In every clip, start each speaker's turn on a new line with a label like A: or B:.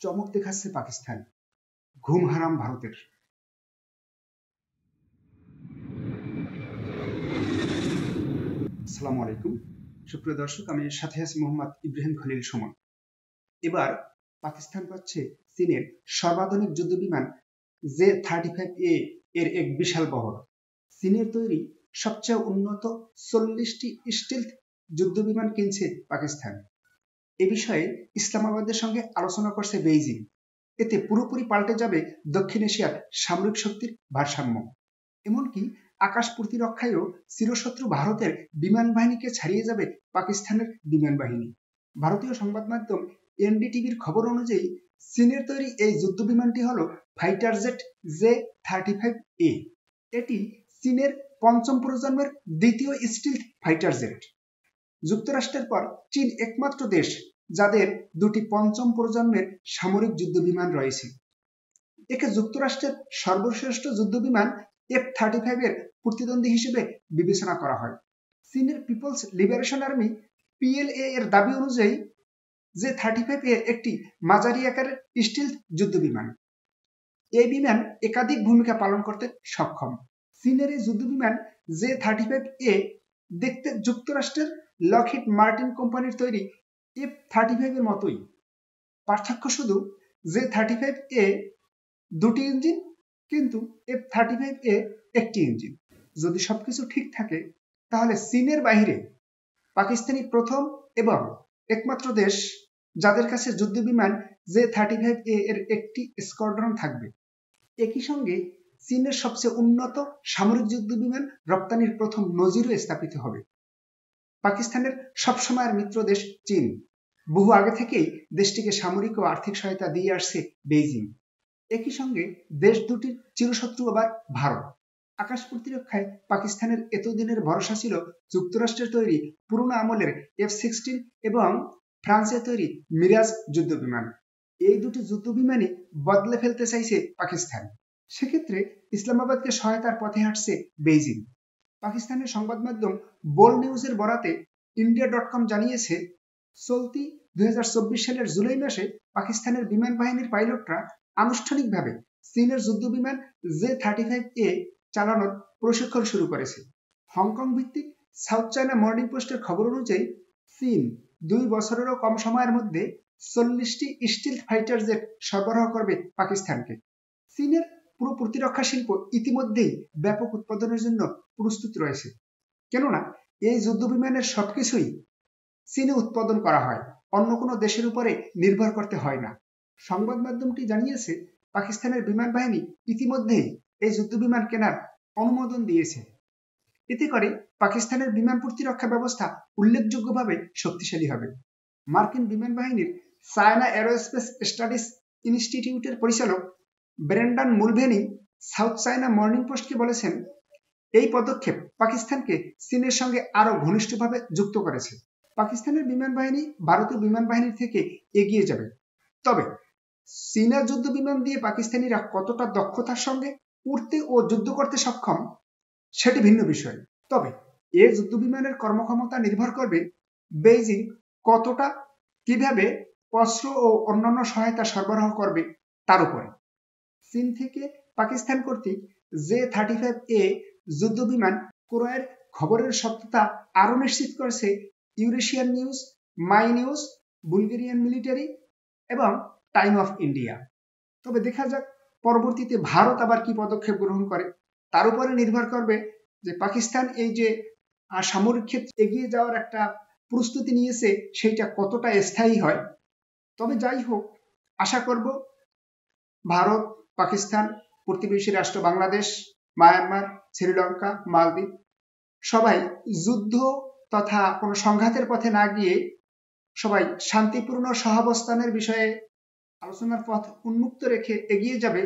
A: চমক দেখাচ্ছে পাকিস্তান, ঘুম হারাম ভারতের। আসসালামু আলাইকুম সুপ্রিয় দর্শক, আমি সাথে আছি মোহাম্মদ ইব্রাহিম খলিল সুমন। এবার পাকিস্তান পাচ্ছে চীনের সর্বাধুনিক যুদ্ধবিমান J-35A এর এক বিশাল বহর। চীনের তৈরি সবচেয়ে উন্নত 40টি স্টিলথ যুদ্ধবিমান কিনছে পাকিস্তান। এ বিষয়ে ইসলামাবাদের সঙ্গে আলোচনা করছে বেইজিং। এতে পুরোপুরি পাল্টে যাবে দক্ষিণ এশিয়ার সামরিক শক্তির ভারসাম্য। এমনকি আকাশ প্রতিরক্ষায়ও চিরশত্রু ভারতের বিমান বাহিনীকে ছাড়িয়ে যাবে পাকিস্তানের বিমান বাহিনী। ভারতীয় সংবাদ মাধ্যম এনডিটিভির খবর অনুযায়ী চীনের তৈরি এই যুদ্ধবিমানটি হল ফাইটার জেট J-35A। এটি চীনের পঞ্চম প্রজন্মের দ্বিতীয় স্টিলথ ফাইটার জেট। যুক্তরাষ্ট্রের পর চীন একমাত্র দেশ যাদের দুটি পঞ্চম প্রজন্মের সামরিক যুদ্ধবিমান রয়েছে। একে যুক্তরাষ্ট্রের সর্বশ্রেষ্ঠ যুদ্ধবিমান F-35 এর প্রতিদ্বন্দ্বী হিসেবে বিবেচনা করা হয়। চীনের পিপলস লিবারেশন আর্মি PLA এর দাবি অনুযায়ী J-35A একটি মাঝারি আকারের স্টিলথ যুদ্ধবিমান। এই বিমান একাধিক ভূমিকা পালন করতে সক্ষম। চীনের এই যুদ্ধবিমান J-35A দেখতে যুক্তরাষ্ট্রের লকহিড মার্টিন কোম্পানির তৈরি F-35 এর মতোই। পার্থক্য শুধু J-35A দুটি ইঞ্জিন, কিন্তু F-35A একটি ইঞ্জিন। যদি সবকিছু ঠিক থাকে তাহলে চীনের বাইরে পাকিস্তানি প্রথম এবং একমাত্র দেশ যাদের কাছে যুদ্ধবিমান J-35A এর একটি স্কোয়াড্রন থাকবে। একই সঙ্গে চীনের সবচেয়ে উন্নত সামরিক যুদ্ধবিমান রপ্তানির প্রথম নজিরও স্থাপিত হবে। পাকিস্তানের সবসময়ের মিত্র দেশ চীন। বহু আগে থেকেই দেশটিকে সামরিক ও আর্থিক সহায়তা দিয়ে আসছে বেইজিং। একই সঙ্গে দেশ দুটির চিরশত্রু আবার ভারত। আকাশ প্রতিরক্ষায় পাকিস্তানের এতদিনের ভরসা ছিল যুক্তরাষ্ট্রের তৈরি পুরনো আমলের F-16 এবং ফ্রান্সের তৈরি মিরাজ যুদ্ধবিমান। এই দুটি যুদ্ধবিমানই বদলে ফেলতে চাইছে পাকিস্তান। সেক্ষেত্রে ইসলামাবাদকে সহায়তার পথে হাঁটছে বেইজিং। পাকিস্তানের সংবাদ মাধ্যম বোল নিউজের বরাতে India.com জানিয়েছে, চলতি 2024 সালের জুলাই মাসে পাকিস্তানের বিমান বাহিনীর পাইলটরা আনুষ্ঠানিকভাবে চীনের যুদ্ধবিমান J-35A চালানোর প্রশিক্ষণ শুরু করেছে। হংকং ভিত্তিক সাউথ চায়না মর্নিং পোস্টের খবর অনুযায়ী চীন 2 বছরেরও কম সময়ের মধ্যে 40টি স্টিলথ ফাইটার জেট সরবরাহ করবে পাকিস্তানকে। চীনের পুরো প্রতিরক্ষা শিল্প ইতিমধ্যেই ব্যাপক উৎপাদনের জন্য প্রস্তুত রয়েছে, কেননা এই যুদ্ধবিমানের সবকিছুই চীনে উৎপাদন করা হয়, অন্য কোনো দেশের উপরে নির্ভর করতে হয় না। সংবাদ মাধ্যমটি জানিয়েছে, পাকিস্তানের বিমান বাহিনী ইতিমধ্যেই এই যুদ্ধবিমান কেনার অনুমোদন দিয়েছে। এতে করে পাকিস্তানের বিমান প্রতিরক্ষা ব্যবস্থা উল্লেখযোগ্যভাবে শক্তিশালী হবে। মার্কিন বিমান বাহিনীর চায়না এরোস্পেস স্টাডিজ ইনস্টিটিউটের পরিচালক ব্রেন্ডন মুলভেনি সাউথ চায়না মর্নিং পোস্টকে বলেছেন, এই পদক্ষেপ পাকিস্তানকে চীনের সঙ্গে আরো ঘনিষ্ঠভাবে যুক্ত করেছে। পাকিস্তানের বিমান বাহিনী ভারতীয় বিমান বাহিনীর থেকে এগিয়ে যাবে, তবে চীনা যুদ্ধ বিমান দিয়ে পাকিস্তানিরা কতটা দক্ষতার সঙ্গে উড়তে ও যুদ্ধ করতে সক্ষম সেটি ভিন্ন বিষয়। তবে এই যুদ্ধ বিমানের কর্মক্ষমতা নির্ভর করবে বেইজিং কতটা কিভাবে অস্ত্র ও অন্যান্য সহায়তা সরবরাহ করবে তার উপরে। চীন থেকে পাকিস্তান কর্তৃক J-35A যুদ্ধ বিমান ক্রয়ের খবরের সত্যতা আরো নিশ্চিত করেছে Eurasian news, my news, Bulgarian military এবং টাইম অফ ইন্ডিয়া। তবে দেখা যাক পরবর্তীতে ভারত আবার কি পদক্ষেপ গ্রহণ করে। তার উপরে নির্ভর করবে যে পাকিস্তান এই যে সামরিক ক্ষেত্রে এগিয়ে যাওয়ার একটা প্রস্তুতি নিয়েছে সেইটা কতটা স্থায়ী হয়। তবে যাই হোক, আশা করব ভারত, পাকিস্তান, প্রতিবেশী রাষ্ট্র বাংলাদেশ, মায়ানমার, শ্রীলঙ্কা, মালদ্বীপ সবাই যুদ্ধ তথা কোনো সংঘাতের পথে না গিয়ে সবাই শান্তিপূর্ণ সহাবস্থানের বিষয়ে আলোচনার পথ উন্মুক্ত রেখে এগিয়ে যাবে।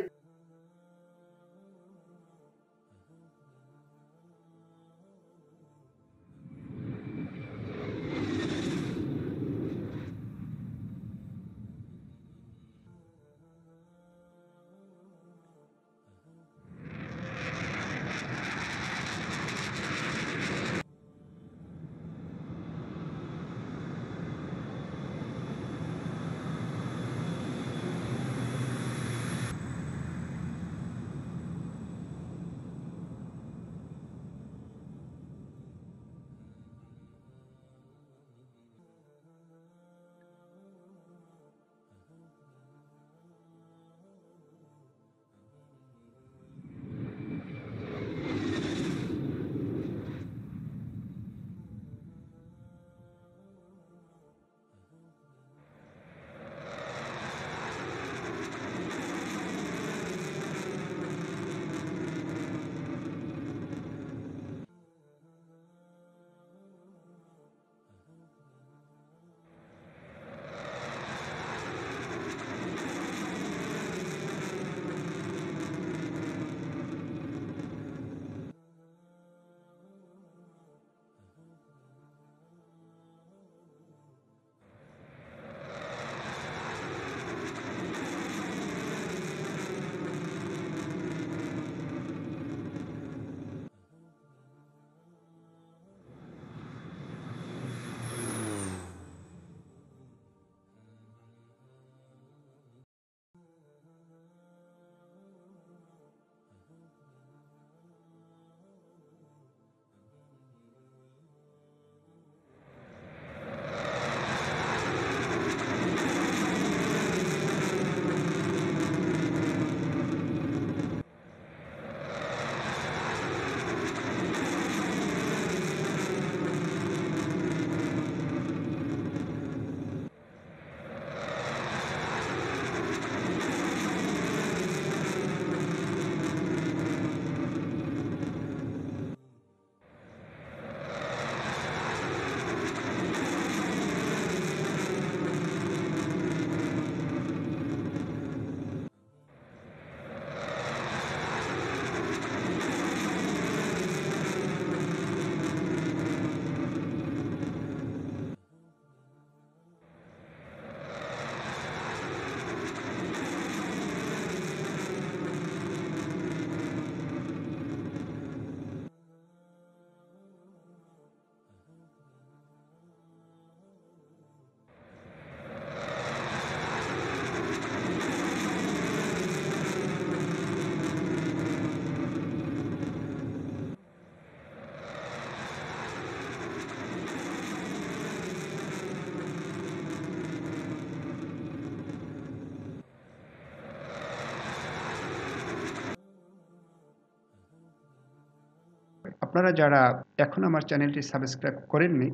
A: আপনারা যারা এখন আমার চ্যানেলটি সাবস্ক্রাইব করেননি,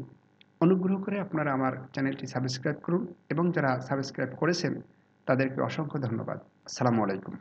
A: অনুগ্রহ করে আপনারা আমার চ্যানেলটি সাবস্ক্রাইব করুন এবং যারা সাবস্ক্রাইব করেছেন তাদেরকে অসংখ্য ধন্যবাদ। আসসালামু আলাইকুম।